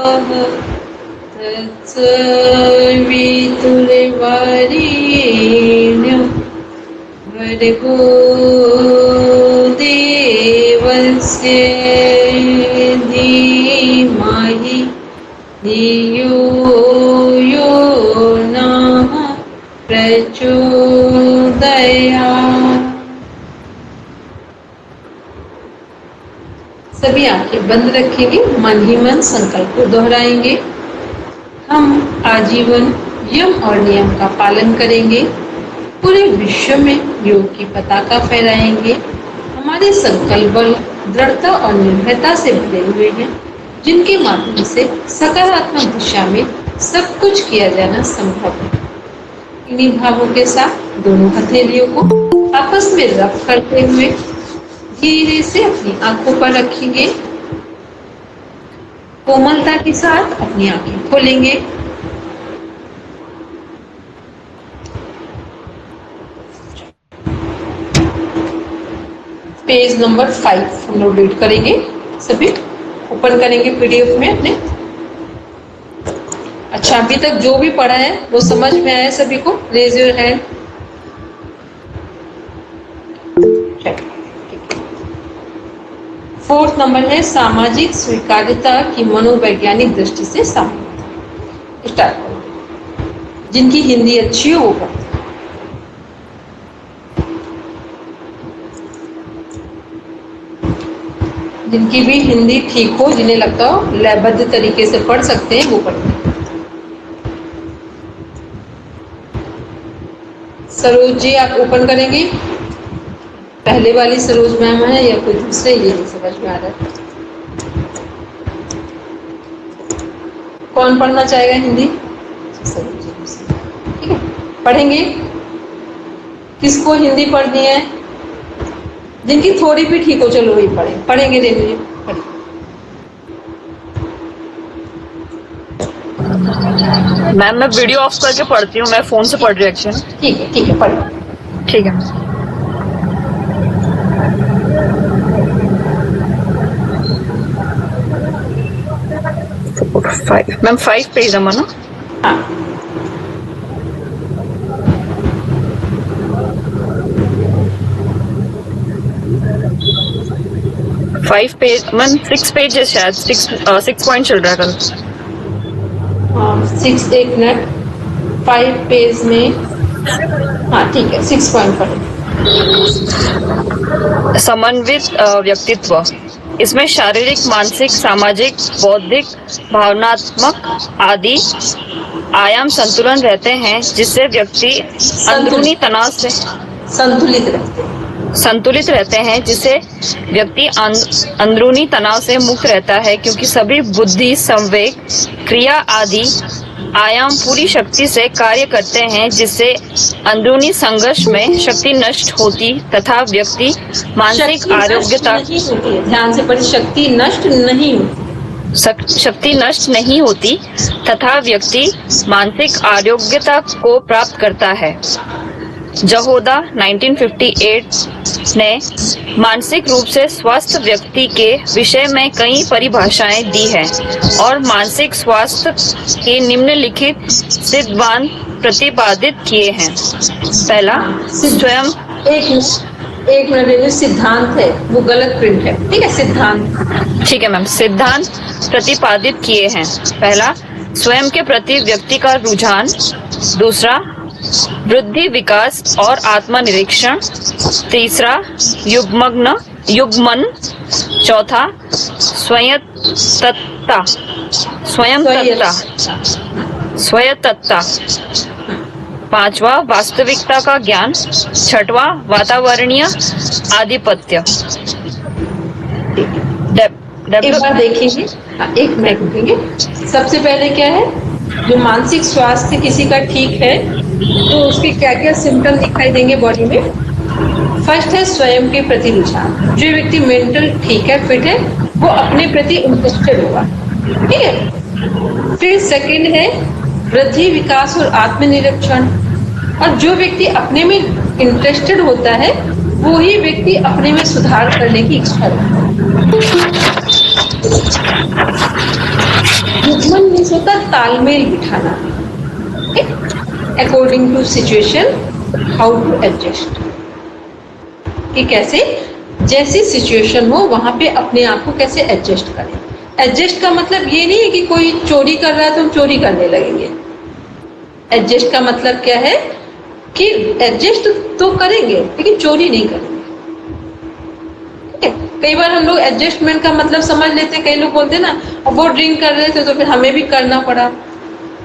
तत्सवितुर्वरेण्यं भर्गो देवस्य धीमहि धियो यो नः प्रचोदयात्। सभी आंखें बंद रखेंगे, मन ही मन संकल्प को दोहराएंगे। हम आजीवन यम और नियम का पालन करेंगे, पूरे विश्व में योग की पताका फहराएंगे। हमारे संकल्प बल दृढ़ता और निर्भयता से भरे हुए हैं, जिनके माध्यम से सकारात्मक दिशा में सब कुछ किया जाना संभव है। इन्हीं भावों के साथ दोनों हथेलियों को आपस में रब करते हुए धीरे से अपनी आंखों पर रखेंगे। कोमलता के साथ अपनी आंखें खोलेंगे। पेज नंबर 5 हम लोग रीड करेंगे, सभी ओपन करेंगे पीडीएफ में अपने। अच्छा, अभी तक जो भी पढ़ा है वो समझ में आया सभी को? Raise your hand. 4th number है सामाजिक स्वीकार्यता की मनोवैज्ञानिक दृष्टि से सामर्थ्य। स्टार्ट करो। जिनकी हिंदी अच्छी हो वो पढ़ते। जिनकी भी हिंदी ठीक हो, जिन्हें लगता हो लयबद्ध तरीके से पढ़ सकते हैं, वो पढ़ते हैं। सरोज जी आप ओपन करेंगे? पहले वाली सरोज मैम है या कोई दूसरे? ये नहीं समझ में आ रहा है। कौन पढ़ना चाहेगा हिंदी? सरोज जी, ठीक है, पढ़ेंगे। किसको हिंदी पढ़नी है? जिनकी थोड़ी भी ठीक हो चलो वही पढ़ेंगे। रेनू जी पढ़िए। मैम मैं वीडियो ऑफ करके पढ़ती हूँ, मैं फोन से पढ़ रही हूँ एक्चुअली। ठीक है पढ़िए। ठीक है। मैम 5 पेज नंबर ना? हाँ। फाइव पेज मैम 6 पेज है शायद। 6 पॉइंट चल रहा है कल। 6 एक मिनट। 5 पेज में, हाँ ठीक है, 6 पॉइंट पढ़े। समन्वित व्यक्तित्व। इसमें शारीरिक, मानसिक, सामाजिक, बौद्धिक, भावनात्मक आदि आयाम संतुलन रहते हैं, जिससे व्यक्ति अंदरूनी तनाव से संतुलित रहते हैं, जिससे व्यक्ति अंदरूनी तनाव से मुक्त रहता है, क्योंकि सभी बुद्धि, संवेग, क्रिया आदि आयाम पूरी शक्ति से कार्य करते हैं, जिससे अंदरूनी संघर्ष में शक्ति नष्ट होती तथा व्यक्ति मानसिक आरोग्यता। ध्यान से पढ़िए, शक्ति नष्ट नहीं होती तथा व्यक्ति मानसिक आरोग्यता को प्राप्त करता है। जहोदा 1958 ने मानसिक रूप से स्वस्थ व्यक्ति के विषय में कई परिभाषाएं दी हैं और मानसिक स्वास्थ्य के निम्नलिखित सिद्धांत प्रतिपादित किए हैं। पहला, स्वयं। एक मिनट, सिद्धांत है वो गलत प्रिंट है, ठीक है? सिद्धांत, ठीक है मैम। सिद्धांत प्रतिपादित किए हैं। पहला, स्वयं के प्रति व्यक्ति का रुझान। दूसरा, वृद्धि, विकास और आत्मनिरीक्षण। तीसरा, युग्मन। चौथा, स्वायत्तता। पांचवा, वास्तविकता का ज्ञान। छठवां, वातावरणीय आधिपत्य। एक बार देखेंगे, एक मिनट रुकेंगे। सबसे पहले क्या है, जो मानसिक स्वास्थ्य किसी का ठीक है तो उसके क्या क्या सिम्टम दिखाई देंगे बॉडी में? फर्स्ट है स्वयं के प्रति रुझान। जो व्यक्ति मेंटल ठीक है, फिट है, वो अपने प्रति इंटरेस्टेड होगा, ठीक है? फिर सेकंड है वृद्धि, विकास और आत्मनिरीक्षण। और जो व्यक्ति अपने में इंटरेस्टेड होता है वो ही व्यक्ति अपने में सुधार करने की इच्छा रखता है। तालमेल बिठाना, according to situation how to adjust, कि कैसे जैसी सिचुएशन हो वहां पे अपने आप को कैसे एडजस्ट करें। एडजस्ट का मतलब ये नहीं है कि कोई चोरी कर रहा है तो हम चोरी करने लगेंगे। एडजस्ट का मतलब क्या है कि एडजस्ट तो करेंगे लेकिन चोरी नहीं करेंगे। कई बार हम लोग एडजस्टमेंट का मतलब समझ लेते हैं, कई लोग बोलते हैं ना वो ड्रिंक कर रहे थे तो फिर हमें भी करना पड़ा,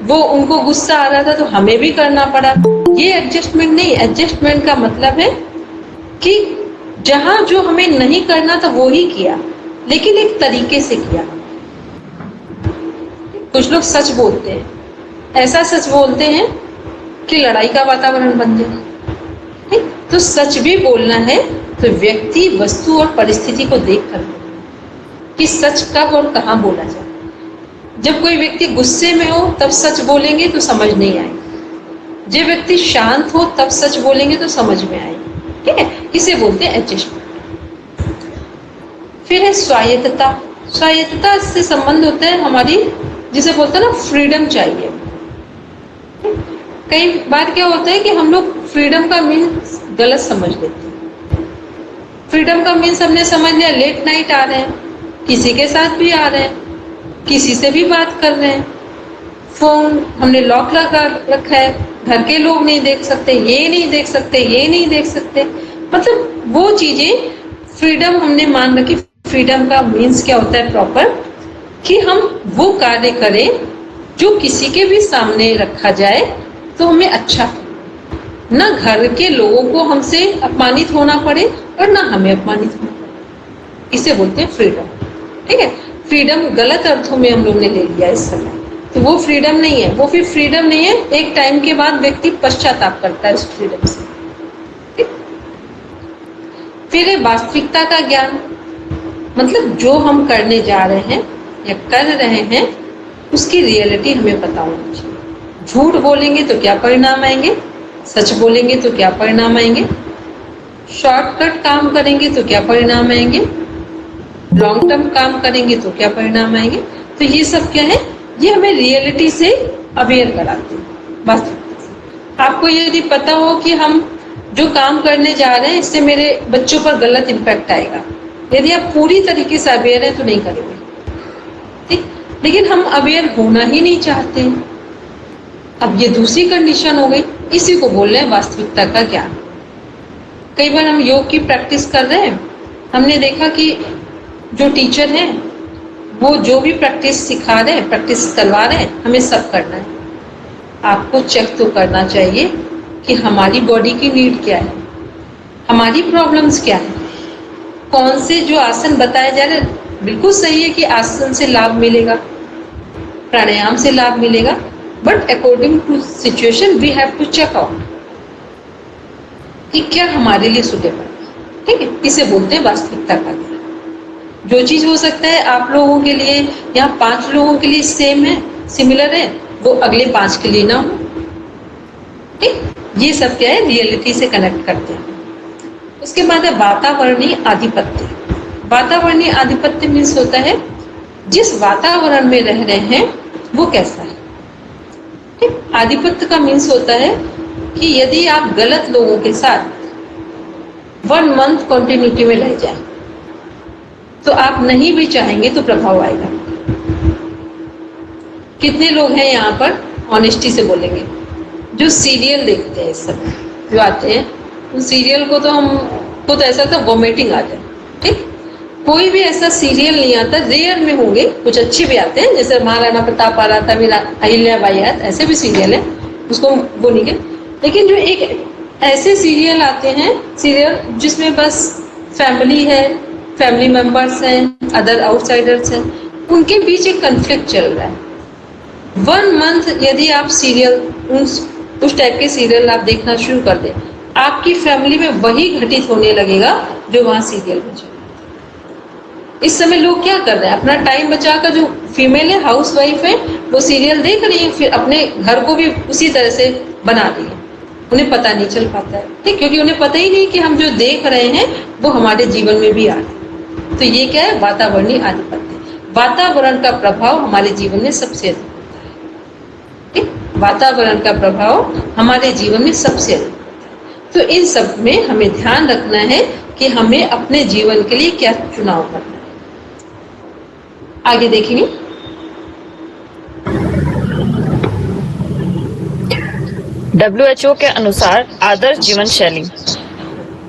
वो उनको गुस्सा आ रहा था तो हमें भी करना पड़ा। ये एडजस्टमेंट नहीं। एडजस्टमेंट का मतलब है कि जहां जो हमें नहीं करना था वो ही किया, लेकिन एक तरीके से किया। कुछ लोग सच बोलते हैं, ऐसा सच बोलते हैं कि लड़ाई का वातावरण बन जाए। तो सच भी बोलना है तो व्यक्ति, वस्तु और परिस्थिति को देखकर कि सच कब और कहां बोला जाए। जब कोई व्यक्ति गुस्से में हो तब सच बोलेंगे तो समझ नहीं आएगी, जब व्यक्ति शांत हो तब सच बोलेंगे तो समझ में आएगी। ठीक है, इसे बोलते हैं एडजस्टमेंट। फिर है स्वायत्तता। स्वायत्तता से संबंध होता है हमारी, जिसे बोलते हैं ना फ्रीडम चाहिए। कई बार क्या होता है कि हम लोग फ्रीडम का मीन्स गलत समझ लेते हैं। फ्रीडम का मीन्स हमने समझ लिया लेट नाइट आ रहे हैं, किसी के साथ भी आ रहे हैं, किसी से भी बात कर रहे हैं, फोन हमने लॉक लगा रखा है, घर के लोग नहीं देख सकते, ये नहीं देख सकते, ये नहीं देख सकते। मतलब वो चीजें फ्रीडम हमने मान रखी। फ्रीडम का मीन्स क्या होता है प्रॉपर, कि हम वो कार्य करें जो किसी के भी सामने रखा जाए तो हमें अच्छा, ना घर के लोगों को हमसे अपमानित होना पड़े और ना हमें अपमानित होना पड़े। इसे बोलते हैं फ्रीडम। ठीक है, फ्रीडम गलत अर्थों में हम लोग ने ले लिया इस समय, तो वो फ्रीडम नहीं है। वो फिर फ्रीडम नहीं है, एक टाइम के बाद व्यक्ति पश्चाताप करता है उस फ्रीडम से। फिर है वास्तविकता का ज्ञान। मतलब जो हम करने जा रहे हैं या कर रहे हैं उसकी रियलिटी हमें पता होनी चाहिए। झूठ बोलेंगे तो क्या परिणाम आएंगे, सच बोलेंगे तो क्या परिणाम आएंगे, शॉर्टकट काम करेंगे तो क्या परिणाम आएंगे, लॉन्ग टर्म काम करेंगे तो क्या परिणाम आएंगे। तो ये सब क्या है, ये हमें रियलिटी से अवेयर कराते हैं। बस आपको यदि पता हो कि हम जो काम करने जा रहे हैं इससे मेरे बच्चों पर गलत इम्पैक्ट आएगा, यदि आप पूरी तरीके से अवेयर हैं तो नहीं करेंगे। ठीक, लेकिन हम अवेयर होना ही नहीं चाहते हैं। अब ये दूसरी कंडीशन हो गई, इसी को बोल रहे हैं वास्तविकता का ज्ञान। कई बार हम योग की प्रैक्टिस कर रहे हैं, हमने देखा कि जो टीचर हैं वो जो भी प्रैक्टिस सिखा रहे हैं, प्रैक्टिस करवा रहे हैं, हमें सब करना है। आपको चेक तो करना चाहिए कि हमारी बॉडी की नीड क्या है, हमारी प्रॉब्लम्स क्या है, कौन से जो आसन बताए जा रहे हैं। बिल्कुल सही है कि आसन से लाभ मिलेगा, प्राणायाम से लाभ मिलेगा, but according to situation we have to check out कि क्या हमारे लिए सुटेबल है। ठीक है, इसे बोलते हैं वास्तविकता का ज्ञान। जो चीज हो सकता है आप लोगों के लिए या 5 लोगों के लिए सेम है, सिमिलर है, वो अगले 5 के लिए ना हो। ठीक, ये सब क्या है, रियलिटी से कनेक्ट करते हैं। उसके बाद है वातावरणीय आधिपत्य। वातावरणीय आधिपत्य मीन्स होता है जिस वातावरण में रह रहे हैं वो कैसा है। ठीक, आधिपत्य का मीन्स होता है कि यदि आप गलत लोगों के साथ 1 मंथ कंटिन्यूटी में रह जाए तो आप नहीं भी चाहेंगे तो प्रभाव आएगा। कितने लोग हैं यहाँ पर, ऑनेस्टी से बोलेंगे, जो सीरियल देखते हैं इस समय जो आते हैं, उन सीरियल को तो हम खुद ऐसा था वॉमिटिंग आ जाए। ठीक, कोई भी ऐसा सीरियल नहीं आता, रेयर में होंगे, कुछ अच्छे भी आते हैं जैसे महाराणा प्रताप आ रहा था, मेरा अहिल्याबाई है, ऐसे भी सीरियल है, उसको वो नहीं है। लेकिन जो एक ऐसे सीरियल आते हैं, सीरियल जिसमें बस फैमिली है, फैमिली मेंबर्स हैं, अदर आउटसाइडर्स हैं, उनके बीच एक कन्फ्लिक्ट चल रहा है। 1 मंथ यदि आप सीरियल उस टाइप के सीरियल आप देखना शुरू कर दें, आपकी फैमिली में वही घटित होने लगेगा जो वहां सीरियल में चल। इस समय लोग क्या कर रहे हैं, अपना टाइम बचाकर, जो फीमेल है, हाउस वाइफ है, वो सीरियल देख रही है, फिर अपने घर को भी उसी तरह से बना रही है। उन्हें पता नहीं चल पाता है, ठीक, क्योंकि उन्हें पता ही नहीं कि हम जो देख रहे हैं वो हमारे जीवन में भी आ रहा है। तो ये क्या है, वातावरणीय आधिपत्य। वातावरण का प्रभाव हमारे जीवन में सबसे अधिक होता है। वातावरण का प्रभाव हमारे जीवन में सबसे अधिक है। तो इन सब में हमें ध्यान रखना है कि हमें अपने जीवन के लिए क्या चुनाव करना है। आगे देखेंगे। WHO के अनुसार आदर्श जीवन शैली,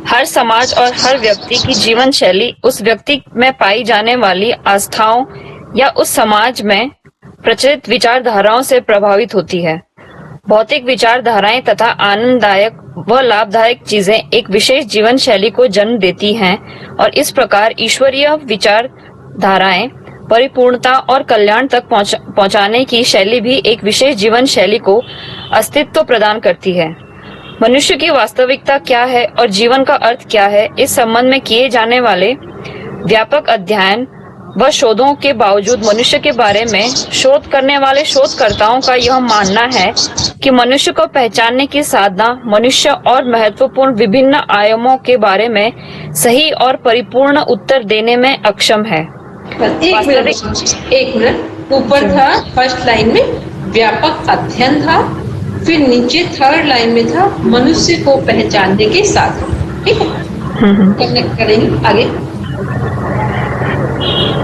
हर समाज और हर व्यक्ति की जीवन शैली उस व्यक्ति में पाई जाने वाली आस्थाओं या उस समाज में प्रचलित विचारधाराओं से प्रभावित होती है। भौतिक विचारधाराएं तथा आनंददायक व लाभदायक चीजें एक विशेष जीवन शैली को जन्म देती हैं और इस प्रकार ईश्वरीय विचारधाराएं परिपूर्णता और कल्याण तक पहुंचाने की शैली भी एक विशेष जीवन शैली को अस्तित्व प्रदान करती है। मनुष्य की वास्तविकता क्या है और जीवन का अर्थ क्या है, इस संबंध में किए जाने वाले व्यापक अध्ययन व शोधों के बावजूद मनुष्य के बारे में शोध करने वाले शोधकर्ताओं का यह मानना है कि मनुष्य को पहचानने की साधना मनुष्य और महत्वपूर्ण विभिन्न आयामों के बारे में सही और परिपूर्ण उत्तर देने में अक्षम है। एक मिनट ऊपर था फर्स्ट लाइन में व्यापक अध्ययन था, फिर नीचे थर्ड लाइन में था मनुष्य को पहचानने के साधन। ठीक है, कनेक्ट करेंगे आगे।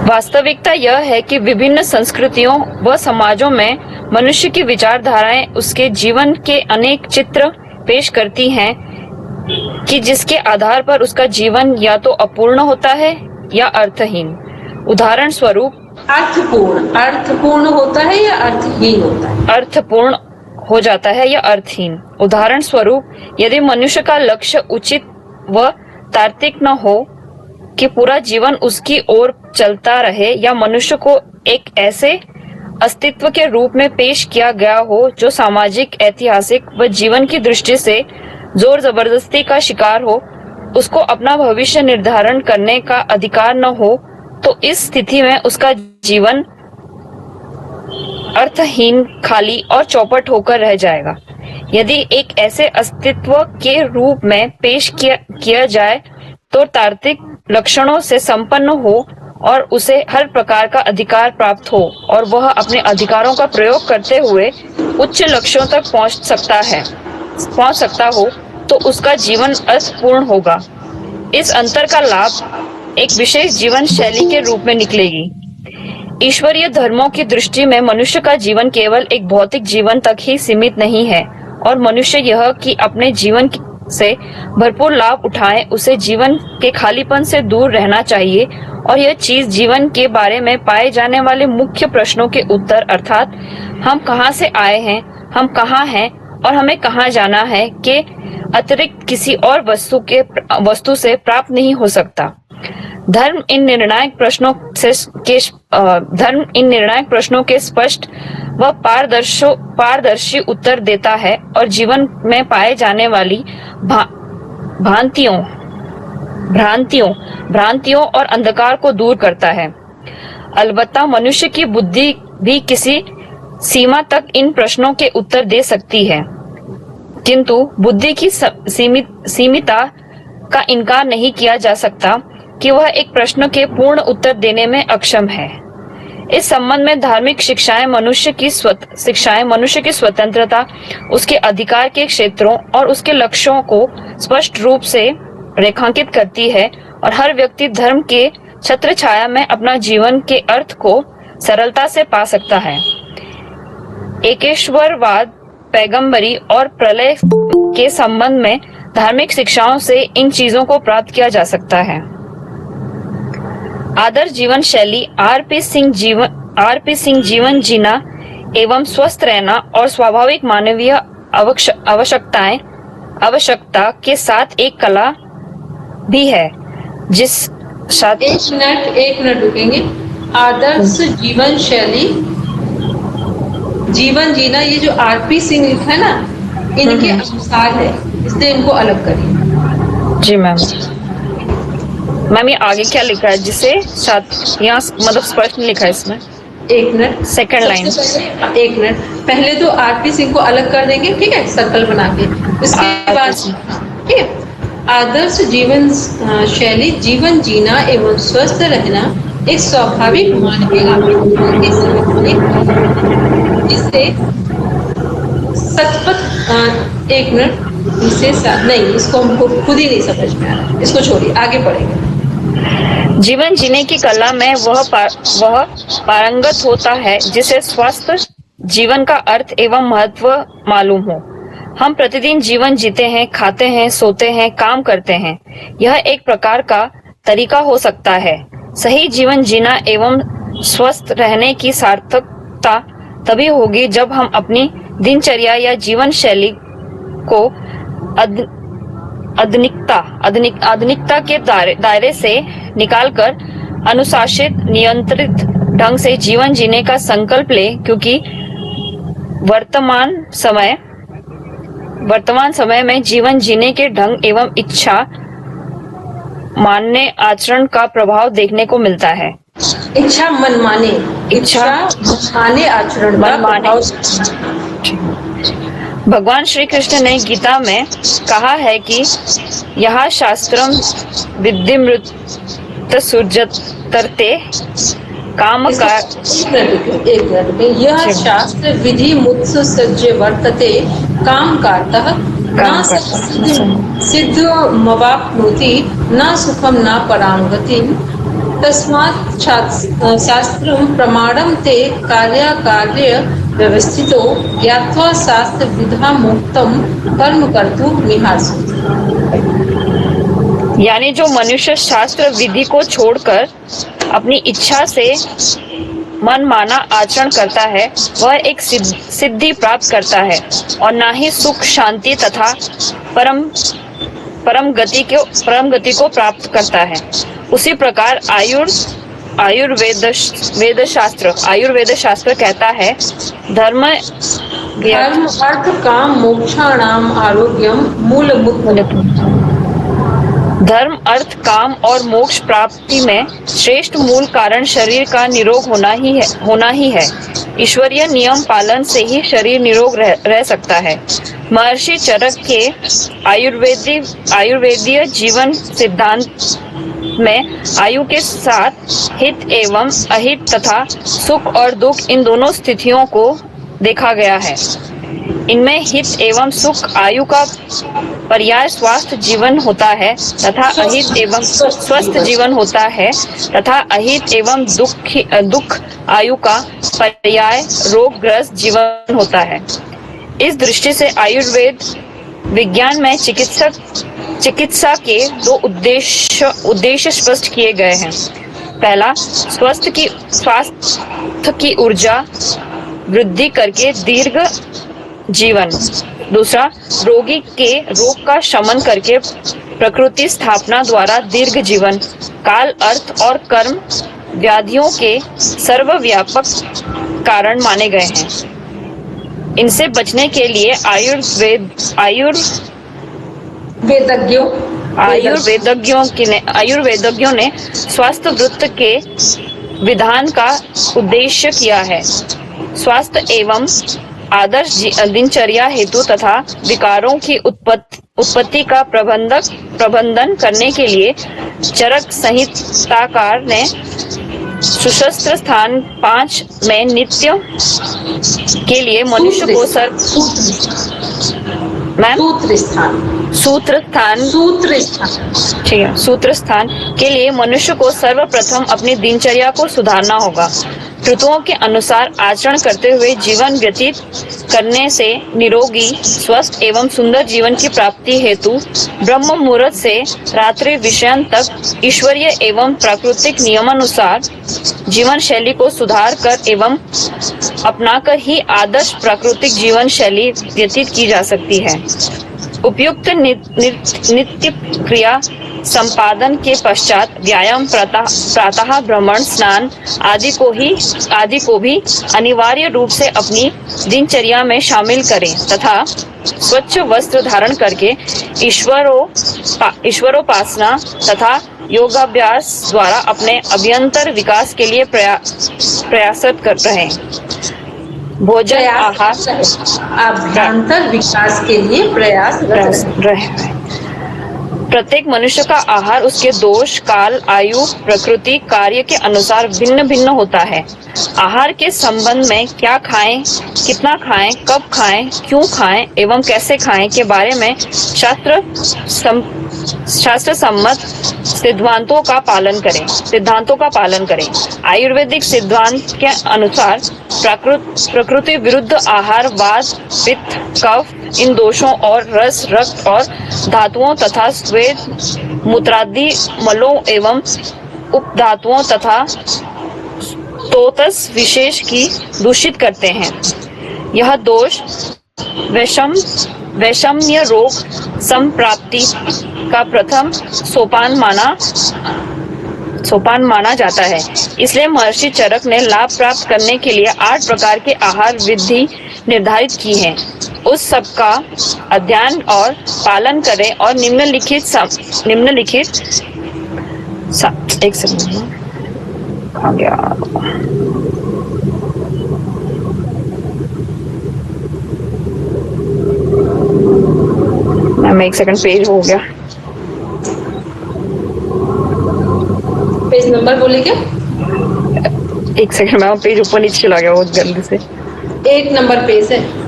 वास्तविकता यह है कि विभिन्न संस्कृतियों व समाजों में मनुष्य की विचारधाराएं उसके जीवन के अनेक चित्र पेश करती हैं कि जिसके आधार पर उसका जीवन या तो अपूर्ण होता है या अर्थहीन। उदाहरण स्वरूप अर्थपूर्ण होता है या अर्थहीन होता है? अर्थपूर्ण हो जाता है या अर्थहीन। उदाहरण स्वरूप, यदि मनुष्य का लक्ष्य उचित व तार्किक न हो कि पूरा जीवन उसकी ओर चलता रहे, या मनुष्य को एक ऐसे अस्तित्व के रूप में पेश किया गया हो जो सामाजिक, ऐतिहासिक व जीवन की दृष्टि से जोर जबरदस्ती का शिकार हो, उसको अपना भविष्य निर्धारण करने का अधिकार न हो, तो इस स्थिति में उसका जीवन अर्थहीन, खाली और चौपट होकर रह जाएगा। यदि एक ऐसे अस्तित्व के रूप में पेश किया जाए तो तार्किक लक्षणों से संपन्न हो और उसे हर प्रकार का अधिकार प्राप्त हो और वह अपने अधिकारों का प्रयोग करते हुए उच्च लक्ष्यों तक पहुंच सकता हो, तो उसका जीवन अर्थपूर्ण होगा। इस अंतर का लाभ एक विशेष जीवन शैली के रूप में निकलेगी। ईश्वरीय धर्मों की दृष्टि में मनुष्य का जीवन केवल एक भौतिक जीवन तक ही सीमित नहीं है और मनुष्य यह कि अपने जीवन से भरपूर लाभ उठाए, उसे जीवन के खालीपन से दूर रहना चाहिए। और यह चीज जीवन के बारे में पाए जाने वाले मुख्य प्रश्नों के उत्तर, अर्थात हम कहाँ से आए हैं, हम कहाँ हैं और हमें कहाँ जाना है, के अतिरिक्त किसी और वस्तु से प्राप्त नहीं हो सकता। धर्म इन निर्णायक प्रश्नों के स्पष्ट व पारदर्शी उत्तर देता है और जीवन में पाए जाने वाली भ्रांतियों और अंधकार को दूर करता है। अलबत्ता मनुष्य की बुद्धि भी किसी सीमा तक इन प्रश्नों के उत्तर दे सकती है, किंतु बुद्धि की सीमितता का इनकार नहीं किया जा सकता कि वह एक प्रश्न के पूर्ण उत्तर देने में अक्षम है। इस संबंध में धार्मिक शिक्षाएं मनुष्य की स्वतंत्रता, उसके अधिकार के क्षेत्रों और उसके लक्ष्यों को स्पष्ट रूप से रेखांकित करती है और हर व्यक्ति धर्म के छत्र छाया में अपना जीवन के अर्थ को सरलता से पा सकता है। एकेश्वरवाद, पैगंबरी और प्रलय के संबंध में धार्मिक शिक्षाओं से इन चीजों को प्राप्त किया जा सकता है। आदर्श जीवन शैली आरपी सिंह जीवन जीना एवं स्वस्थ रहना और स्वाभाविक मानवीय आवश्यकता के साथ एक कला भी है, जिस साथ एक मिनट रुकेंगे। आदर्श जीवन शैली जीवन जीना, ये जो आरपी सिंह लिखा है ना, इनके अनुसार है, इसलिए इनको अलग करिए। जी मैम ये आगे क्या लिखा है, जिसे साथ यहाँ मतलब स्पष्ट लिखा है इसमें? एक मिनट, सेकंड लाइन। एक मिनट, पहले तो आरपी सिंह को अलग कर देंगे, ठीक है, सर्कल बना के। उसके बाद ठीक है, आदर्श जीवन शैली जीवन जीना एवं स्वस्थ रहना एक स्वाभाविक मानवीय आवश्यकता के साथ जिससे सतपथ एक मिनट इसे नहीं, इसको हमको खुद ही नहीं समझ में आ रहा, इसको छोड़िए, आगे बढ़ेंगे। जीवन जीने की कला में वह पारंगत होता है जिसे स्वस्थ जीवन का अर्थ एवं महत्व मालूम हो। हम प्रतिदिन जीवन जीते हैं, खाते हैं, सोते हैं, काम करते हैं। यह एक प्रकार का तरीका हो सकता है। सही जीवन जीना एवं स्वस्थ रहने की सार्थकता तभी होगी जब हम अपनी दिनचर्या या जीवन शैली को आधुनिकता के दायरे से निकालकर अनुशासित, नियंत्रित ढंग से जीवन जीने का संकल्प ले, क्योंकि वर्तमान समय में जीवन जीने के ढंग एवं इच्छा मानने आचरण का प्रभाव देखने को मिलता है। इच्छा मनमाने आचरण का प्रभाव। भगवान श्री कृष्ण ने गीता में कहा है कि यह शास्त्रम विद्धिमृत सुजतरते काम का एक मिनट में, यह शास्त्र विधि मुत्सुसज्जे वर्तते काम कातः न सिद्ध मवाप्नोति न सुखम न परांगति तस्मात् शास्त्रं प्रमाणं ते कार्याकार्य व्यवस्थितो ज्ञात्वा शास्त्र विधा मुक्तम कर्म कर्तुं मिहासु। यानी जो मनुष्य शास्त्र विधि को छोड़कर अपनी इच्छा से मन माना आचरण करता है, वह एक सिद्धि प्राप्त करता है और ना ही सुख, शांति तथा परम गति को प्राप्त करता है। उसी प्रकार आयुर्वेद शास्त्र कहता है धर्म अर्थ काम मोक्षाणाम आरोग्यम मूलभूत। धर्म, अर्थ, काम और मोक्ष प्राप्ति में श्रेष्ठ मूल कारण शरीर का निरोग होना ही है। ईश्वरीय नियम पालन से ही शरीर निरोग रह सकता है। महर्षि चरक के आयुर्वेदीय जीवन सिद्धांत में आयु के साथ हित एवं अहित तथा सुख और दुख, इन दोनों स्थितियों को देखा गया है। इनमें हित एवं सुख आयु का पर्याय स्वास्थ्य जीवन होता है तथा अहित एवं स्वस्थ जीवन होता है तथा अहित एवं दुख आयु का पर्याय रोगग्रस्त जीवन होता है। इस दृष्टि से आयुर्वेद विज्ञान में चिकित्सा के दो उद्देश्य स्पष्ट किए गए हैं। पहला, स्वास्थ्य की ऊर्जा वृद्धि करके दीर्घ जीवन। दूसरा, रोगी के रोग का शमन करके प्रकृति स्थापना द्वारा दीर्घ जीवन। काल, अर्थ और कर्म व्याधियों के सर्वव्यापक कारण माने गए हैं। इनसे बचने के लिए आयुर्वेदज्ञों ने स्वास्थ्य वृत्त के विधान का उद्देश्य किया है। स्वास्थ्य एवं आदर्श दिनचर्या हेतु तथा विकारों की उत्पत्ति का प्रबंधन करने के लिए चरक संहिताकार ने सुशस्त्र स्थान 5 में नित्य के लिए मनुष्य को सूत्र स्थान के लिए मनुष्य को सर्वप्रथम अपनी दिनचर्या को सुधारना होगा। ऋतुओं के अनुसार आचरण करते हुए जीवन व्यतीत करने से निरोगी, स्वस्थ एवं सुंदर जीवन की प्राप्ति हेतु ब्रह्म मुहूर्त से रात्रि विषयन तक ईश्वरीय एवं प्राकृतिक नियमानुसार जीवन शैली को सुधार कर एवं अपनाकर ही आदर्श प्राकृतिक जीवन शैली व्यतीत की जा सकती है। उपयुक्त नित्य क्रिया संपादन के पश्चात व्यायाम, प्रातः भ्रमण, स्नान आदि को भी अनिवार्य रूप से अपनी दिनचर्या में शामिल करें तथा स्वच्छ वस्त्र धारण करके ईश्वरोपासना तथा योगाभ्यास द्वारा अपने अभ्यंतर विकास के लिए प्रयासरत कर रहे हैं। भोजन, आहार, अभ्यंतर विकास के लिए प्रयास रहे। प्रत्येक मनुष्य का आहार उसके दोष, काल, आयु, प्रकृति, कार्य के अनुसार भिन्न भिन्न होता है। आहार के संबंध में क्या खाएं, कितना खाएं, कब खाएं, क्यों खाएं एवं कैसे खाएं के बारे में शास्त्र सम्मत सिद्धांतों का पालन करें। आयुर्वेदिक सिद्धांत के अनुसार प्रकृति विरुद्ध आहार वात, पित्त, कफ इन दोषों और रस, रक्त और धातुओं तथा स्वेद, मूत्रादि मलों एवं उपधातुओं तथा तोतस विशेष की दूषित करते हैं। यह दोष वैषम्य रोग संप्राप्ति का प्रथम सोपान माना जाता है। इसलिए महर्षि चरक ने लाभ प्राप्त करने के लिए 8 प्रकार के आहार विधि निर्धारित की है। उस सब का अध्ययन और पालन करें और निम्नलिखित एक सेकंड आ गया। मैम एक सेकंड, पेज हो गया। पेज नंबर बोले क्या? एक सेकंड मैम, पेज ऊपर नीचे चला गया बहुत जल्दी से। 1 नंबर पेज है।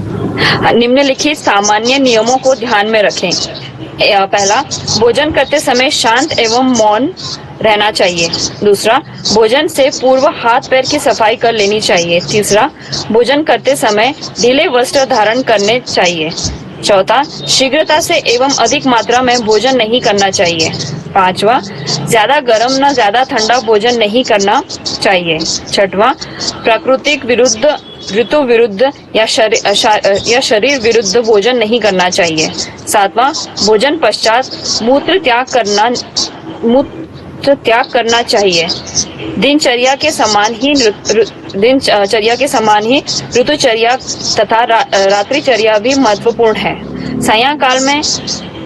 निम्नलिखित सामान्य नियमों को ध्यान में रखें। पहला, भोजन करते समय शांत एवं मौन रहना चाहिए। दूसरा, भोजन से पूर्व हाथ पैर की सफाई कर लेनी चाहिए। तीसरा, भोजन करते समय ढीले वस्त्र धारण करने चाहिए। चौथा, शीघ्रता से एवं अधिक मात्रा में भोजन नहीं करना चाहिए। पांचवा, ज्यादा गर्म न ज्यादा ठंडा भोजन नहीं करना चाहिए। छठवां, प्राकृतिक विरुद्ध, ऋतु विरुद्ध या शरीर विरुद्ध भोजन नहीं करना चाहिए। सातवां, भोजन पश्चात मूत्र त्याग करना चाहिए। दिनचर्या के समान ही ऋतुचर्या तथा रात्रिचर्या भी महत्वपूर्ण है। सायंकाल में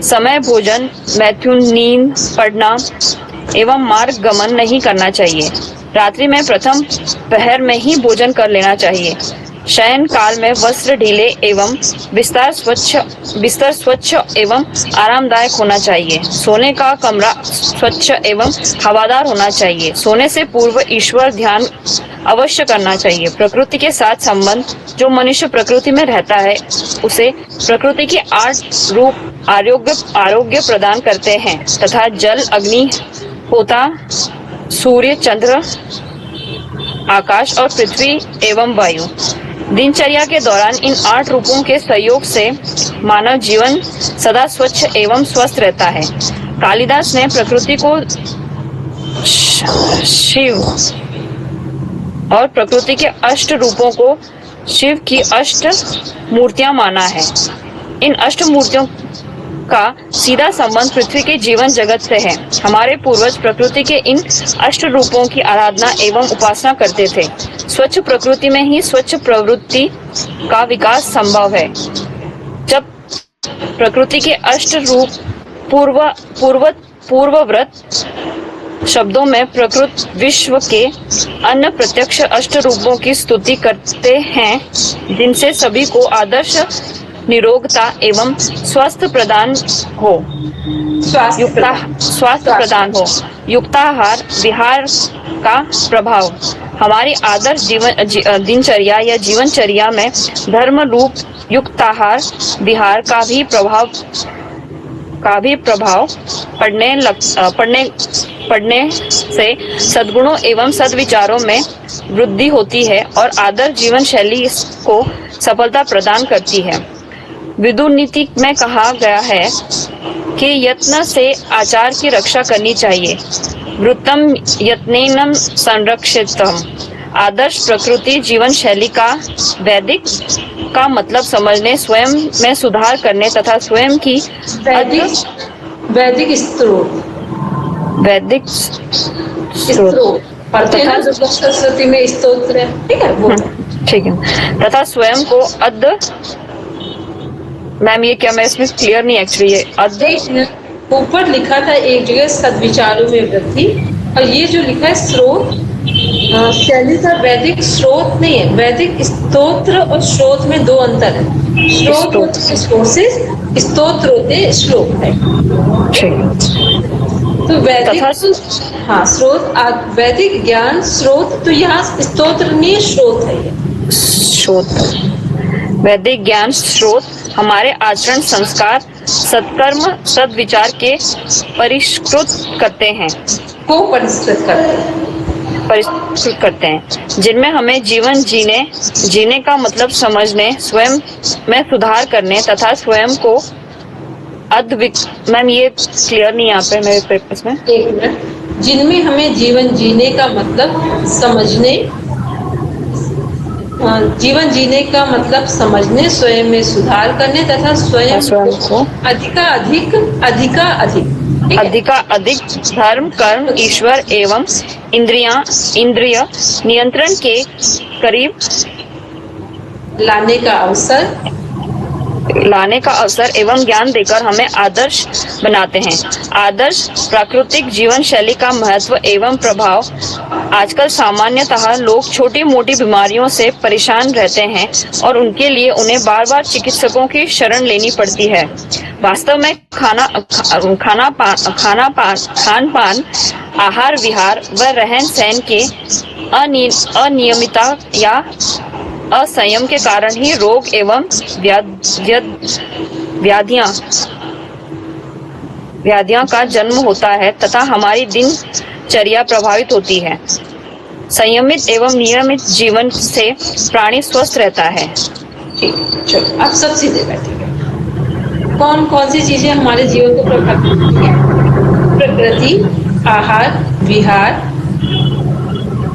समय भोजन, मैथुन, नींद, पढ़ना एवं मार्ग गमन नहीं करना चाहिए। रात्रि में प्रथम पहर में ही भोजन कर लेना चाहिए। शयन काल में वस्त्र ढीले एवं बिस्तर स्वच्छ एवं आरामदायक होना चाहिए। सोने का कमरा स्वच्छ एवं हवादार होना चाहिए। सोने से पूर्व ईश्वर ध्यान अवश्य करना चाहिए। प्रकृति के साथ संबंध, जो मनुष्य प्रकृति में रहता है उसे प्रकृति के 8 रूप आरोग्य प्रदान करते हैं तथा जल, अग्नि, होता, सूर्य, चंद्र, आकाश और पृथ्वी एवं वायु। दिनचर्या के दौरान इन 8 रूपों के सहयोग से मानव जीवन सदा स्वच्छ एवं स्वस्थ रहता है। कालिदास ने प्रकृति को शिव और प्रकृति के 8 रूपों को शिव की 8 मूर्तियां माना है। इन 8 मूर्तियों का सीधा संबंध पृथ्वी के जीवन जगत से है। हमारे पूर्वज प्रकृति के इन 8 रूपों की आराधना एवं उपासना करते थे। स्वच्छ प्रकृति में ही स्वच्छ प्रवृत्ति का विकास संभव है। जब प्रकृति के 8 रूप पूर्वव्रत शब्दों में प्रकृत विश्व के अन्य प्रत्यक्ष 8 रूपों की स्तुति करते हैं, जिनसे सभी को आदर्श निरोगता एवं स्वास्थ्य प्रदान हो। युक्ताहार विहार का प्रभाव। हमारी आदर्श दिनचर्या या जीवनचर्या में धर्म रूप युक्ताहार विहार का भी प्रभाव पड़ने से सद्गुणों एवं सद्विचारों में वृद्धि होती है और आदर्श जीवन शैली को सफलता प्रदान करती है। विदुर नीति में कहा गया है कि यत्न से आचार की रक्षा करनी चाहिए। वृत्तम यत्नेन संरक्षितम्। आदर्श प्रकृति जीवन शैली का वैदिक का मतलब समझने, स्वयं में सुधार करने तथा स्वयं की वैदिक स्त्रोत सरस्वती में स्तोत्र है, ठीक है वो ठीक है, तथा स्वयं को मैम ये क्या, मैं इसमें क्लियर नहीं एक्चुअली। ये ऊपर लिखा था एक जगह सद्विचारों में वृद्धि, और ये जो लिखा है स्रोत शैली का वैदिक स्रोत नहीं है, वैदिक स्तोत्र और स्रोत में दो अंतर है। स्रोत होते हैं सोर्सेस, स्तोत्र होते हैं श्लोक है। तो वैदिक हाँ स्रोत, वैदिक ज्ञान स्रोत, तो यहाँ स्तोत्र नहीं स्रोत है ये। स्रोत वैदिक ज्ञान स्रोत हमारे आचरण, संस्कार, सत्कर्म, सद्विचार के परिष्कृत करते हैं, को परिष्कृत करते हैं, जिनमें हमें जीवन जीने का मतलब समझने, स्वयं में सुधार करने तथा स्वयं को मैम ये क्लियर नहीं यहाँ पे मेरे पेपर्स में। एक मिनट। जिनमें हमें जीवन जीने का मतलब समझने, जीवन जीने का मतलब समझने, स्वयं में सुधार करने तथा स्वयं को अधिकाधिक धर्म, कर्म, ईश्वर एवं इंद्रिय नियंत्रण के करीब लाने का अवसर एवं ज्ञान देकर हमें आदर्श बनाते हैं। आदर्श प्राकृतिक जीवन शैली का महत्व एवं प्रभाव। आजकल सामान्यतः लोग छोटी मोटी बीमारियों से परेशान रहते हैं और उनके लिए उन्हें बार बार चिकित्सकों की शरण लेनी पड़ती है। वास्तव में खान पान, आहार विहार व रहन सहन के अनियमितता या असंयम के कारण ही रोग एवं व्याधियां का जन्म होता है तथा हमारी दिनचर्या प्रभावित होती है। संयमित एवं नियमित जीवन से प्राणी स्वस्थ रहता है। चलो आप सब सीधे बैठेंगे। कौन कौन सी चीजें हमारे जीवन को प्रभावित करती है? प्रकृति, आहार विहार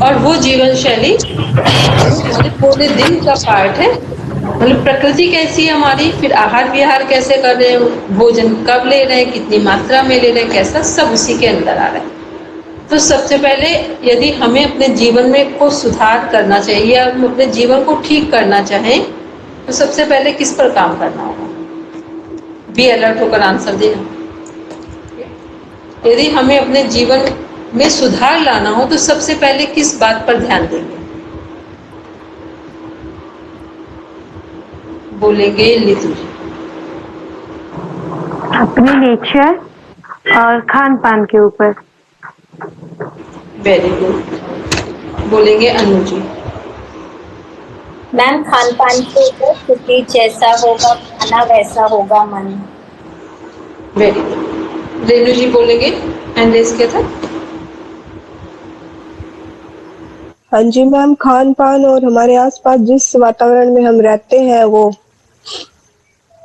और वो जीवन शैली हमारे पूरे दिन का पार्ट है। मतलब प्रकृति कैसी है हमारी, फिर आहार विहार कैसे कर रहे हैं, भोजन कब ले रहे हैं, कितनी मात्रा में ले रहे हैं, कैसा, सब उसी के अंदर आ रहा है। तो सबसे पहले यदि हमें अपने जीवन में को सुधार करना चाहिए या हम अपने जीवन को ठीक करना चाहें तो सबसे पहले किस पर काम करना होगा? बी अलर्ट होकर आंसर देना। यदि हमें अपने जीवन में सुधार लाना हो तो सबसे पहले किस बात पर ध्यान देंगे? बोलेंगे लितू जी। अपने नेचर और खान पान के ऊपर। Very good. बोलेंगे अनु जी। मैम खान पान के ऊपर, क्योंकि जैसा होगा खाना वैसा होगा मन। Very good. रेणु जी बोलेंगे, हैंड रेज किया था। हाँ जी मैम, खान पान और हमारे आसपास जिस वातावरण में हम रहते हैं वो।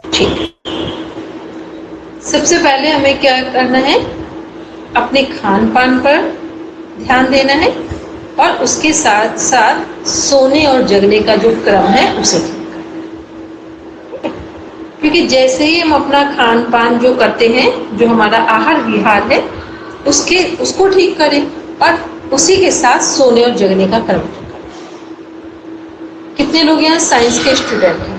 ठीक। सबसे पहले हमें क्या करना है? अपने खान पान पर ध्यान देना है और उसके साथ साथ सोने और जगने का जो क्रम है उसे ठीक करना है। क्योंकि जैसे ही हम अपना खान पान जो करते हैं, जो हमारा आहार विहार है, उसको ठीक करें और उसी के साथ सोने और जगने का क्रम ठीक करें। कितने लोग यहाँ साइंस के स्टूडेंट हैं?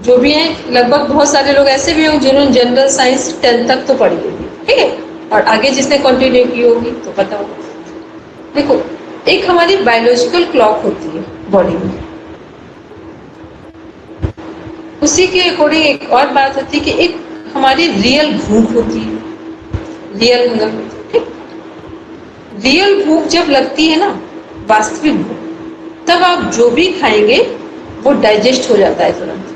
जो भी हैं लगभग बहुत सारे लोग ऐसे भी होंगे जिन्होंने जनरल साइंस 10th तक तो पढ़ी होगी, ठीक है, और आगे जिसने कंटिन्यू की होगी तो पता होगा। देखो, एक हमारी बायोलॉजिकल क्लॉक होती है बॉडी में, उसी के अकॉर्डिंग एक और बात होती है कि एक हमारी रियल भूख होती है, रियल हंगर, ठीक। रियल भूख जब लगती है ना, वास्तविक भूख, तब आप जो भी खाएंगे वो डाइजेस्ट हो जाता है तुरंत।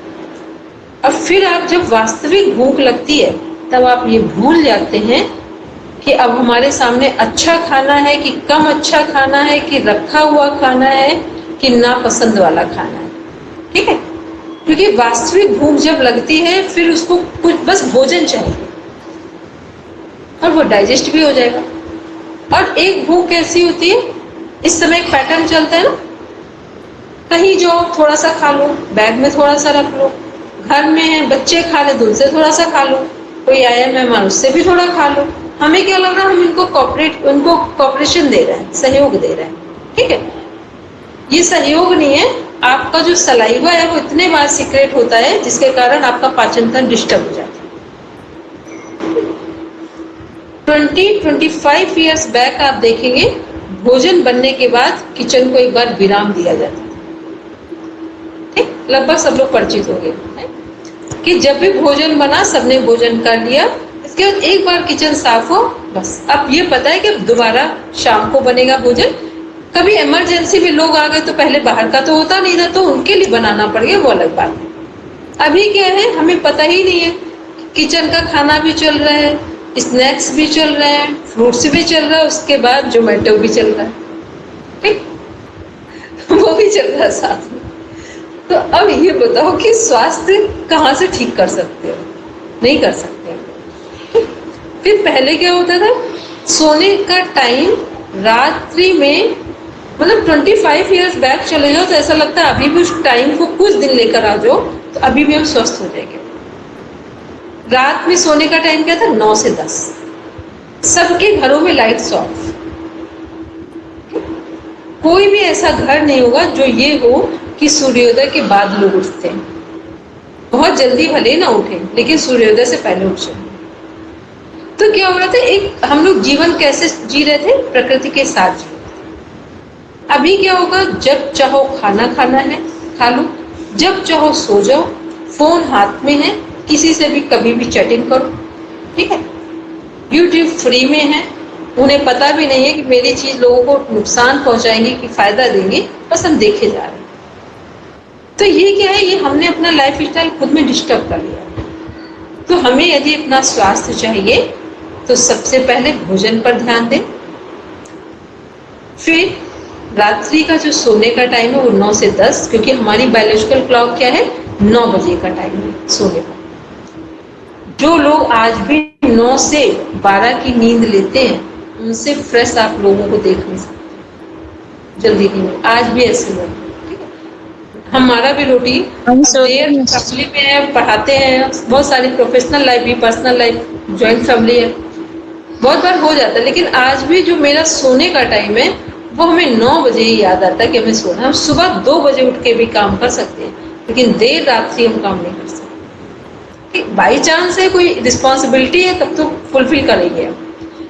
और फिर आप जब वास्तविक भूख लगती है तब आप ये भूल जाते हैं कि अब हमारे सामने अच्छा खाना है कि कम अच्छा खाना है, कि रखा हुआ खाना है कि नापसंद वाला खाना है, ठीक है। क्योंकि वास्तविक भूख जब लगती है फिर उसको कुछ बस भोजन चाहिए और वो डाइजेस्ट भी हो जाएगा। और एक भूख कैसी होती है, इस समय एक पैटर्न चलता है ना, कहीं जाओ थोड़ा सा खा लो, बैग में थोड़ा सा रख लो, घर में है बच्चे खा ले तो उनसे थोड़ा सा खा लो, कोई आया मेहमान उससे भी थोड़ा खा लो। हमें क्या लग रहा है, हम उनको कॉपरेशन दे रहे हैं, सहयोग दे रहे हैं, ठीक है। ये सहयोग नहीं है, आपका जो सलाइवा है वो इतने बार सीक्रेट होता है जिसके कारण आपका पाचन तंत्र डिस्टर्ब हो जाता है। 20-25 ईयर्स बैक आप देखेंगे भोजन बनने के बाद किचन को एक बार विराम दिया जाता है। ठीक, लगभग सब लोग परिचित हो गए कि जब भी भोजन बना सबने भोजन कर लिया, इसके बाद एक बार किचन साफ हो बस। अब ये पता है कि दोबारा शाम को बनेगा भोजन। कभी इमरजेंसी में लोग आ गए तो पहले बाहर का तो होता नहीं था, तो उनके लिए बनाना पड़ेगा, वो अलग बात है। अभी क्या है, हमें पता ही नहीं है, किचन का खाना भी चल रहा है, स्नैक्स भी चल रहे हैं, फ्रूट्स भी चल रहा है, उसके बाद जोमेटो भी चल रहा है, ठीक, वो भी चल रहा है साथ में। तो अब ये बताओ कि स्वास्थ्य कहाँ से ठीक कर सकते हो? नहीं कर सकते। फिर पहले क्या होता था, सोने का टाइम रात्रि में, मतलब 25 ईयर्स बैक चले जाओ तो ऐसा लगता है अभी भी उस टाइम को कुछ दिन लेकर आ जाओ तो अभी भी हम स्वस्थ हो जाएंगे। रात में सोने का टाइम क्या था, 9 से 10। सबके घरों में लाइट्स ऑफ। कोई भी ऐसा घर नहीं होगा जो ये हो कि सूर्योदय के बाद लोग उठते हैं। बहुत जल्दी भले ना उठे लेकिन सूर्योदय से पहले उठ जाए। तो क्या हो रहा था, एक हम लोग जीवन कैसे जी रहे थे, प्रकृति के साथ जी। अभी क्या होगा, जब चाहो खाना खाना है खा लो, जब चाहो सो जाओ, फोन हाथ में है, किसी से भी कभी भी चैटिंग करो, ठीक है। यूट्यूब फ्री में है, उन्हें पता भी नहीं है कि मेरी चीज लोगों को नुकसान पहुंचाएंगे कि फायदा देंगे, बस हम देखे जा रहे हैं। तो ये क्या है, ये हमने अपना लाइफ स्टाइल खुद में डिस्टर्ब कर लिया। तो हमें यदि अपना स्वास्थ्य चाहिए तो सबसे पहले भोजन पर ध्यान दें। फिर रात्रि का जो सोने का टाइम है वो 9 से 10, क्योंकि हमारी बायोलॉजिकल क्लॉक क्या है, 9 बजे का टाइम है सोने का। जो लोग आज भी 9 से 12 की नींद लेते हैं उनसे फ्रेश आप लोगों को देख नहीं सकते जल्दी नहीं। आज भी ऐसे लोग, ठीक है। हमारा भी रूटीन फैमिली में है, पढ़ाते हैं, बहुत सारी प्रोफेशनल लाइफ भी, पर्सनल लाइफ, ज्वाइंट फैमिली है, बहुत बार हो जाता है। लेकिन आज भी जो मेरा सोने का टाइम है वो हमें 9 बजे ही याद आता है कि हमें सोना है। हम सुबह 2 बजे उठ के भी काम कर सकते हैं, लेकिन देर रात्रि हम काम नहीं कर सकते। बाई चांस है, कोई रिस्पॉन्सिबिलिटी है तब तो फुलफिल करेंगे हम,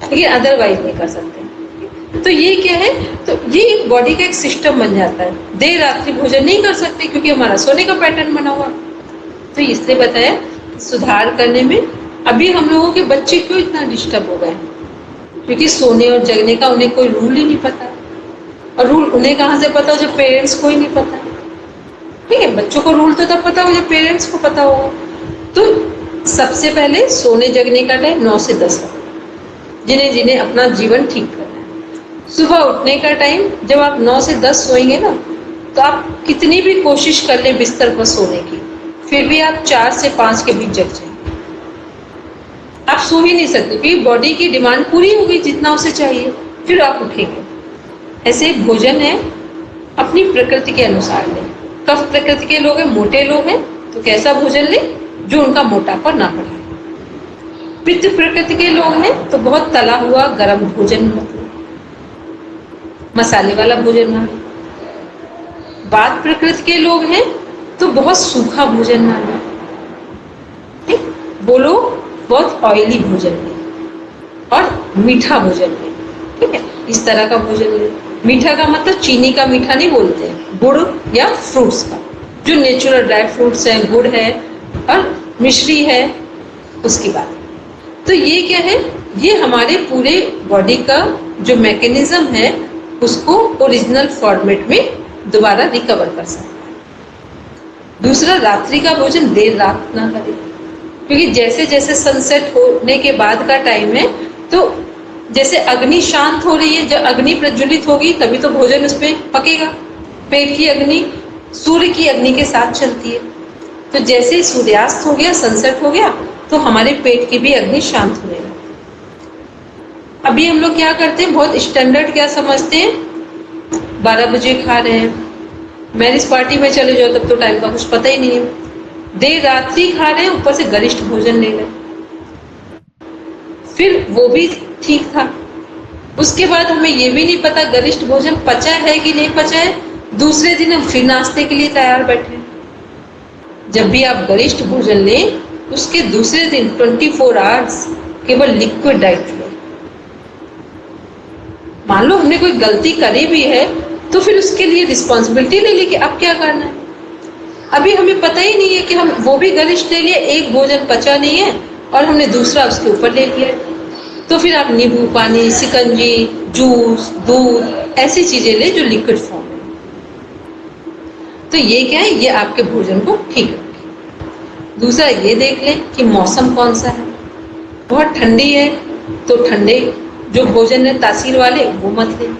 लेकिन अदरवाइज नहीं कर सकते। तो ये क्या है, तो ये बॉडी का एक सिस्टम बन जाता है। देर रात्रि भोजन नहीं कर सकते क्योंकि हमारा सोने का पैटर्न बना हुआ। तो इसलिए बताया सुधार करने में। अभी हम लोगों के बच्चे क्यों इतना डिस्टर्ब हो गए, क्योंकि सोने और जगने का उन्हें कोई रूल ही नहीं पता। और रूल उन्हें कहाँ से पता हो जब पेरेंट्स को ही नहीं पता, ठीक है। बच्चों को रूल तो तब पता हो जब पेरेंट्स को पता होगा। तो सबसे पहले सोने जगने का टाइम 9 से 10 जिन्हें जिन्हें अपना जीवन ठीक करना है। सुबह उठने का टाइम, जब आप 9 से 10 सोएंगे ना, तो आप कितनी भी कोशिश कर ले बिस्तर पर सोने की, फिर भी आप 4 से 5 के बीच जग जाएंगे। आप सो ही नहीं सकते क्योंकि बॉडी की डिमांड पूरी हो गई जितना उसे चाहिए, फिर आप उठेंगे। ऐसे भोजन है अपनी प्रकृति के अनुसार लें। कफ प्रकृति के लोग हैं, मोटे लोग हैं, तो कैसा भोजन लें जो उनका मोटापा ना बढ़ाए। पित्त प्रकृति के लोग हैं तो बहुत तला हुआ गर्म भोजन मत लें, मसाले वाला भोजन ना लें। वात प्रकृति के लोग हैं तो बहुत सूखा भोजन ना लें, ठीक। वो लोग बहुत ऑयली भोजन लें और मीठा भोजन लें, ठीक है। इस तरह का भोजन लें। मीठा का मतलब चीनी का मीठा नहीं बोलते हैं, गुड़ या फ्रूट्स का, जो नेचुरल ड्राई फ्रूट्स हैं, गुड़ है और मिश्री है, उसकी बात। तो ये क्या है, ये हमारे पूरे बॉडी का जो मैकेनिज्म है उसको ओरिजिनल फॉर्मेट में दोबारा रिकवर कर सकता है। दूसरा, रात्रि का भोजन देर रात ना करें, क्योंकि जैसे जैसे सनसेट होने के बाद का टाइम है, तो जैसे अग्नि शांत हो रही है, जब अग्नि प्रज्वलित होगी तभी तो भोजन उसमें पकेगा। पेट की अग्नि सूर्य की अग्नि के साथ चलती है। तो जैसे सूर्यास्त हो गया, सनसेट हो गया, तो हमारे पेट की भी अग्नि शांत होने लगी। अभी हम लोग क्या करते हैं, बहुत स्टैंडर्ड क्या समझते हैं, 12 बजे खा रहे हैं, मैरिज पार्टी में चले जाओ तब तो टाइम का कुछ पता ही नहीं है। देर रात्रि खा रहे हैं, ऊपर से गरिष्ठ भोजन ले रहे, फिर वो भी ठीक था। उसके बाद हमें ये भी नहीं पता गरिष्ठ भोजन पचा है कि नहीं पचा है, दूसरे दिन हम फिर नाश्ते के लिए तैयार बैठे। जब भी आप गरिष्ठ भोजन लें उसके दूसरे दिन 24 आवर्स केवल लिक्विड डाइट लें, मान लो हमने कोई गलती करी भी है तो फिर उसके लिए रिस्पॉन्सिबिलिटी ले ली कि अब क्या करना है। अभी हमें पता ही नहीं है कि हम वो भी गरिष्ठ ले लिए, एक भोजन पचा नहीं है और हमने दूसरा उसके ऊपर ले लिया, तो फिर आप नींबू पानी, शिकंजी, जूस, दूध ऐसी चीजें ले जो लिक्विड फॉर्म में। तो ये क्या है, ये आपके भोजन को ठीक रखे। दूसरा ये देख लें कि मौसम कौन सा है। बहुत ठंडी है तो ठंडे जो भोजन है तासीर वाले वो मत लें।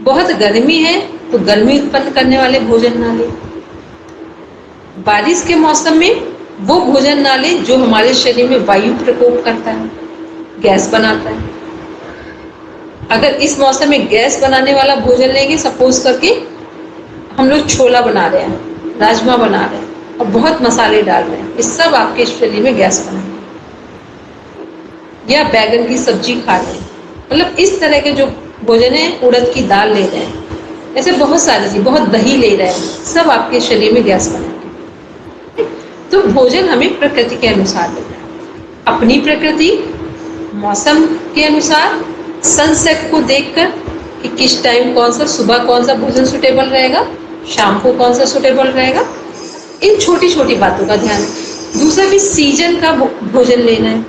बहुत गर्मी है तो गर्मी उत्पन्न करने वाले भोजन ना लें। बारिश के मौसम में वो भोजन ना लें जो हमारे शरीर में वायु प्रकोप करता है, गैस बनाता है। अगर इस मौसम में गैस बनाने वाला भोजन लेंगे, सपोज करके हम लोग छोला बना रहे हैं, राजमा बना रहे हैं और बहुत मसाले डाल रहे हैं, इस सब आपके शरीर में गैस बनाएंगे। या बैगन की सब्जी खा रहे हैं, मतलब इस तरह के जो भोजन है, उड़द की दाल ले रहे हैं, ऐसे बहुत सारी चीज, बहुत दही ले रहे हैं, सब आपके शरीर में गैस बनाएंगे। तो भोजन हमें प्रकृति के अनुसार लेना है, अपनी प्रकृति, मौसम के अनुसार, सनसेट को देखकर कि किस टाइम कौन सा, सुबह कौन सा भोजन सुटेबल रहेगा, शाम को कौन सा सुटेबल रहेगा, इन छोटी छोटी बातों का ध्यान है। दूसरा भी सीजन का भोजन लेना है।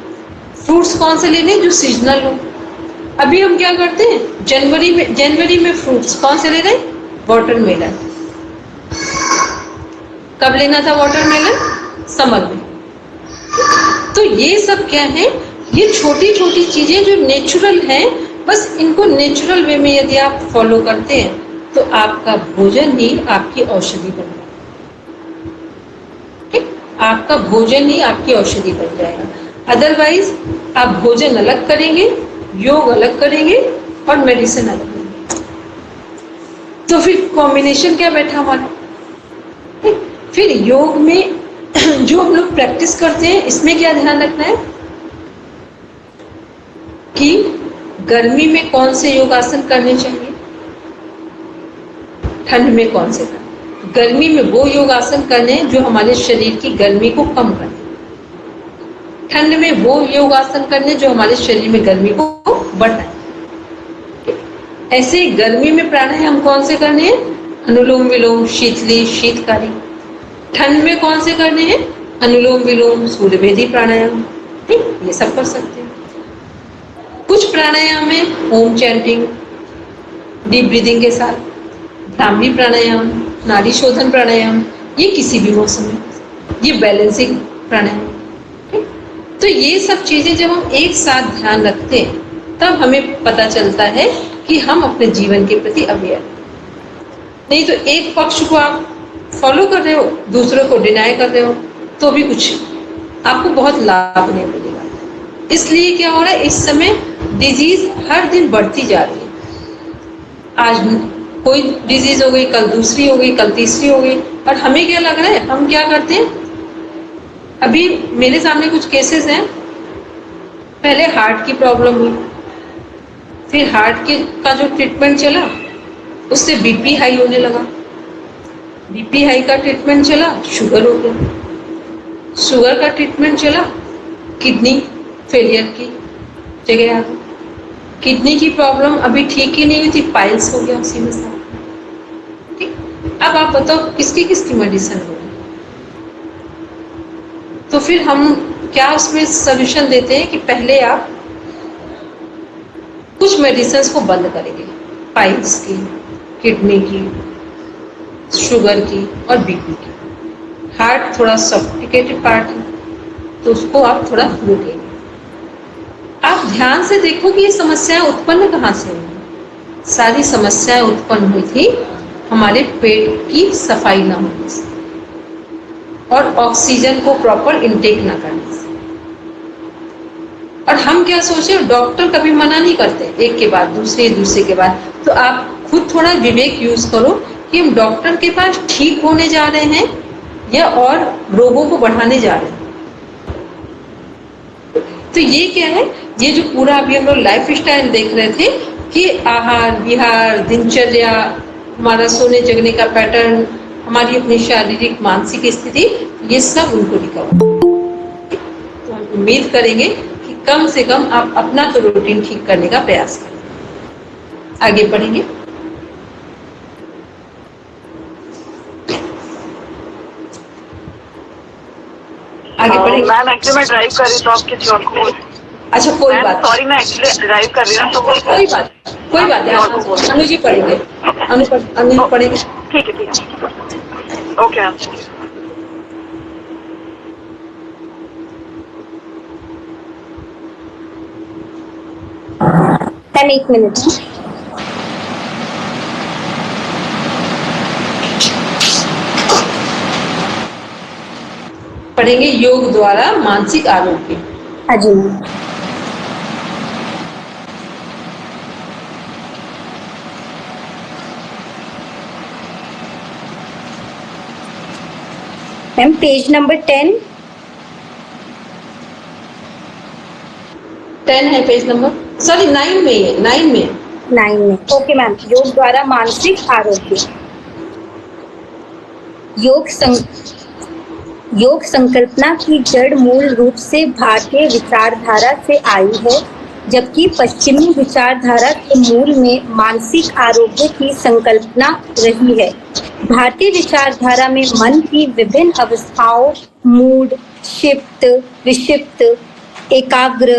फ्रूट्स कौन से लेने जो सीजनल हो। अभी हम क्या करते हैं, जनवरी में फ्रूट्स कौन से ले रहे हैं, वाटरमेलन। कब लेना था वाटरमेलन, समर में। तो ये सब क्या है, ये छोटी छोटी चीजें जो नेचुरल हैं, बस इनको नेचुरल वे में यदि आप फॉलो करते हैं तो आपका भोजन ही आपकी औषधि बन जाएगा। ठीक, आपका भोजन ही आपकी औषधि बन जाएगा। अदरवाइज आप भोजन अलग करेंगे, योग अलग करेंगे और मेडिसिन अलग करेंगे, तो फिर कॉम्बिनेशन क्या बैठा हमारा। फिर योग में जो हम लोग प्रैक्टिस करते हैं, इसमें क्या ध्यान रखना है कि गर्मी में कौन से योगासन करने चाहिए, ठंड में कौन से करने। गर्मी में वो योगासन करने जो हमारे शरीर की गर्मी को कम करें, ठंड में वो योगासन करने जो हमारे शरीर में गर्मी को बढ़ाए। ऐसे गर्मी में प्राणायाम कौन से करने हैं, अनुलोम विलोम, शीतली, शीतकारी। ठंड में कौन से करने हैं, अनुलोम विलोम, सूर्यभेदी प्राणायाम। ठीक, ये सब कर सकते हैं। कुछ प्राणायाम में ओम चैंटिंग, डीप ब्रीदिंग के साथ, भ्रामरी प्राणायाम, नाड़ी शोधन प्राणायाम, ये किसी भी मौसम में, ये बैलेंसिंग प्राणायाम। तो ये सब चीजें जब हम एक साथ ध्यान रखते हैं तब हमें पता चलता है कि हम अपने जीवन के प्रति अवेयर। नहीं तो एक पक्ष को आप फॉलो कर रहे हो, दूसरों को डिनाई कर रहे हो, तो भी कुछ आपको बहुत लाभ नहीं मिलेगा। इसलिए क्या हो रहा है, इस समय डिजीज हर दिन बढ़ती जा रही है। आज कोई डिजीज हो गई, कल दूसरी हो गई, कल तीसरी हो गई, और हमें क्या लग रहा है, हम क्या करते हैं। अभी मेरे सामने कुछ केसेस हैं, पहले हार्ट की प्रॉब्लम हुई, फिर हार्ट का जो ट्रीटमेंट चला उससे बीपी हाई होने लगा, बीपी हाई का ट्रीटमेंट चला, शुगर हो गया, शुगर का ट्रीटमेंट चला, किडनी फेलियर की जगह आ गई, किडनी की प्रॉब्लम अभी ठीक ही नहीं हुई थी, पाइल्स हो गया उसी में साथ। ठीक, अब आप बताओ किसकी किसकी मेडिसिन हो। तो फिर हम क्या उसमें सोल्यूशन देते हैं कि पहले आप कुछ मेडिसिन को बंद करेंगे, पाइल्स की, किडनी की, शुगर की और बीपी की। हार्ट थोड़ा सॉफ्टिकेटेड पार्ट है तो उसको आप थोड़ा रोकेंगे। आप ध्यान से देखो कि ये समस्याएं उत्पन्न कहाँ से हुई। सारी समस्याएं उत्पन्न हुई थी हमारे पेट की सफाई ना होने से और ऑक्सीजन को प्रॉपर इनटेक ना करने से। और हम क्या सोचे, डॉक्टर कभी मना नहीं करते, एक के बाद दूसरे, दूसरे के बाद। तो आप खुद थोड़ा विवेक यूज करो कि हम डॉक्टर के पास ठीक होने जा रहे हैं या और रोगों को बढ़ाने जा रहे हैं। तो ये क्या है, ये जो पूरा अभी हम लोग लाइफ स्टाइल देख रहे थे कि आहार विहार, दिनचर्या, हमारा सोने जगने का पैटर्न, हमारी अपनी शारीरिक मानसिक स्थिति, ये सब उनको रिकवर। तो हम उम्मीद करेंगे कि कम से कम आप अपना तो रूटीन ठीक करने का प्रयास करें। आगे पढ़ेंगे। आगे पढ़ेंगे। मैम एक्चुअली मैं ड्राइव कर रही तो आप किसी और को अच्छा कोई बात सॉरी मैं एक्चुअली ड्राइव कर रही हूँ तो कोई बात है। अनु जी पढ़ेंगे। अनु पढ़ेंगे। ठीक है ओके मैम। Ma'am 1 minute. पढ़ेंगे योग द्वारा मानसिक आरोग्य। हाँ जी मैम। मैम पेज नंबर 10 है पेज नंबर, सॉरी 9 में है, 9 में। 9 में ओके मैम। योग द्वारा मानसिक आरोग्य। योग संकल्पना की जड़ मूल रूप से भारतीय विचारधारा से आई है, जबकि पश्चिमी विचारधारा के मूल में मानसिक आरोग्य की संकल्पना रही है। भारतीय विचारधारा में मन की विभिन्न अवस्थाओं, मूड, क्षिप्त, विक्षिप्त, एकाग्र,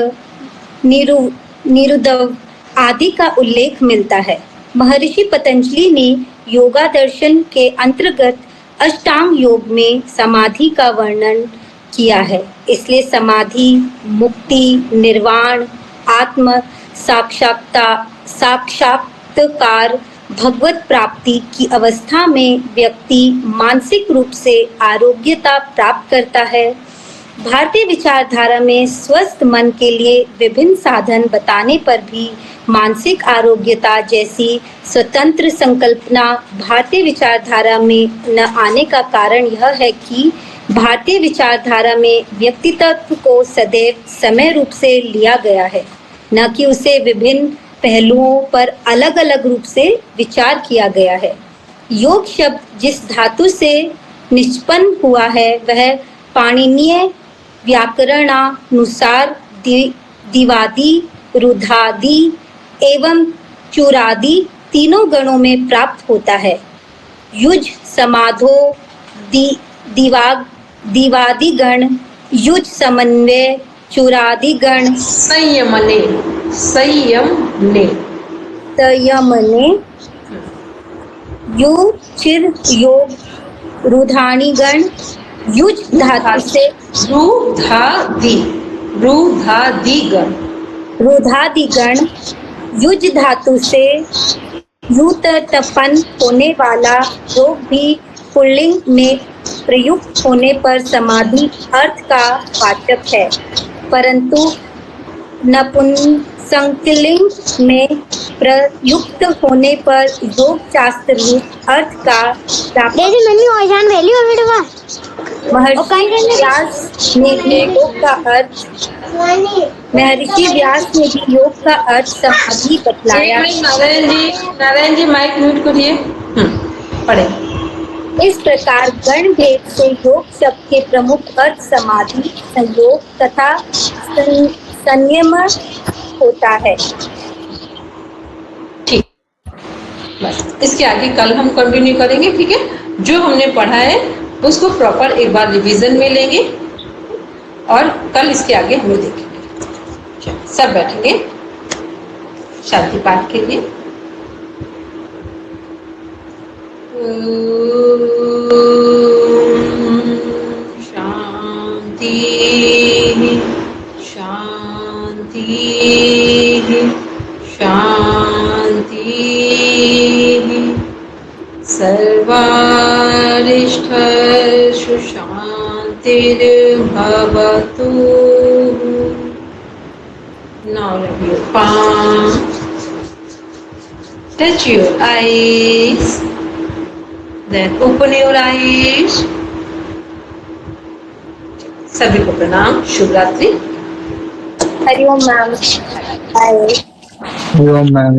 निरुद्धव आदि का उल्लेख मिलता है। महर्षि पतंजलि ने योगा दर्शन के अंतर्गत अष्टांग योग में समाधि का वर्णन किया है। इसलिए समाधि, मुक्ति, निर्वाण, आत्म साक्षात्कार, भगवत प्राप्ति की अवस्था में व्यक्ति मानसिक रूप से आरोग्यता प्राप्त करता है। भारतीय विचारधारा में स्वस्थ मन के लिए विभिन्न साधन बताने पर भी मानसिक आरोग्यता जैसी स्वतंत्र संकल्पना भारतीय विचारधारा में न आने का कारण यह है कि भारतीय विचारधारा में व्यक्तित्व को सदैव समय रूप से लिया गया है, न कि उसे विभिन्न पहलुओं पर अलग अलग रूप से विचार किया गया है। योग शब्द जिस धातु से निष्पन्न हुआ है वह पाणिनीय व्याकरणानुसार दिवादि, रुधादि एवं चूरादि तीनों गणों में प्राप्त होता है। युज, समाधो, दिवादि गण, युज समन्वय, चूरादि गण, संयमने यु चिर योग, रुधानी गण, युज धातु से रुधादि गण, युज धातु से युतपन होने वाला योग भी पुल्लिंग में प्रयुक्त होने पर समाधि अर्थ का वाचक है, परंतु नपुंसकलिंग में प्रयुक्त होने पर योग शास्त्र रूप अर्थ का महर्षि व्यास ने भी योग का अर्थ समाधि बतलाया। नारायण जी माइक म्यूट करिए। पढ़े। इस प्रकार गण भेद से योग शब्द के प्रमुख अर्थ समाधि, संयोग तथा संयम होता है। ठीक, बस इसके आगे कल हम कंटिन्यू करेंगे। ठीक है, जो हमने पढ़ा है उसको प्रॉपर एक बार रिवीजन में लेंगे और कल इसके आगे हम देखेंगे। सब बैठेंगे शांति पाठ के लिए। शांति शांति शांति सर्वारिष्ठसु शान्तिर्भवतु। Now rub your palm, touch your eyes, then open your eyes. सभी को प्रणाम, शुभ रात्रि। हरिओम मैम। हरिओम मैम।